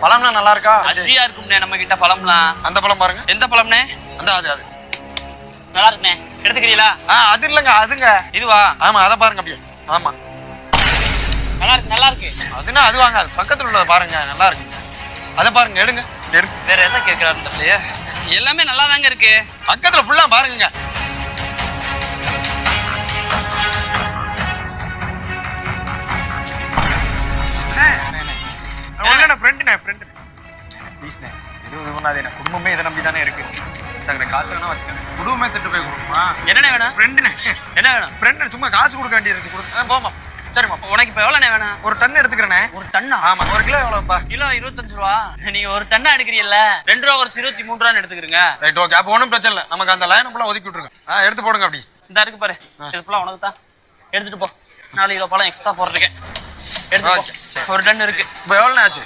பழம்லாம் நல்லா இருக்கா? அரிசியா இருக்கும்ண்ணே நம்ம கிட்ட பழம்லாம். அந்த பழம் பாருங்க. எந்த பழம்ண்ணே? அந்த அது நல்லா இருக்குண்ணே, எடுத்துக்கிறீங்களா? அது இல்லங்க, அதுங்க. இதுவா? ஆமா, அத பாருங்க அப்படியே. ஆமா, நல்லா இருக்கு நல்லா இருக்கு. அதுனா அது வாங்க, அது பக்கத்துல உள்ளத பாருங்க, நல்லா இருக்கு. அத பாருங்க, எடுங்க. வேற எதை கேட்கறாருன்னு தெரியலையே. எல்லாமே நல்லா தாங்க இருக்கு. பக்கத்துல ஃபுல்லா பாருங்க. குடும்பமே இதை நம்பி தானே இருக்கு. காசு வேணா வச்சுக்கோங்க. குடும்பமே திட்டு போய் கொடுக்குமா? என்ன வேணும்? ஃப்ரெண்டுண்ணே. என்ன வேணும்? ஃப்ரெண்டு சும்மா காசு கொடுக்க வேண்டியிருக்கு. போமா. சரிம்மா, உனக்கு இப்ப எவ்வளவு வேணும்? ஒரு டன் எடுத்துக்கிறேனே. ஒரு டன்னா? ஆமா. ஒரு கிலோ எவ்வளவுப்பா? கிலோ 25 ரூபா. நீங்க ஒரு டன்னா எடுக்கிறீல்ல, 2 ரூபா குறைச்சு 23 ரூபான்னு எடுத்துக்கிறீங்க. Right, okay. அப்போ ஒன்றும் பிரச்சனை இல்லை. நமக்கு அந்த லைன் ஃபுல்லாக ஒதுக்கி விட்டுருங்க. எடுத்து போடுங்க அப்படி. இந்த இருக்கு பாரு, இது ஃபுல்லா உனக்கு தான். எடுத்துட்டு போ. 4 கிலோ பழம் எக்ஸ்ட்ரா போடுறதுக்கு எடுத்து. ஒரு டன் இருக்கு. இப்போ எவ்வளோ ஆச்சு?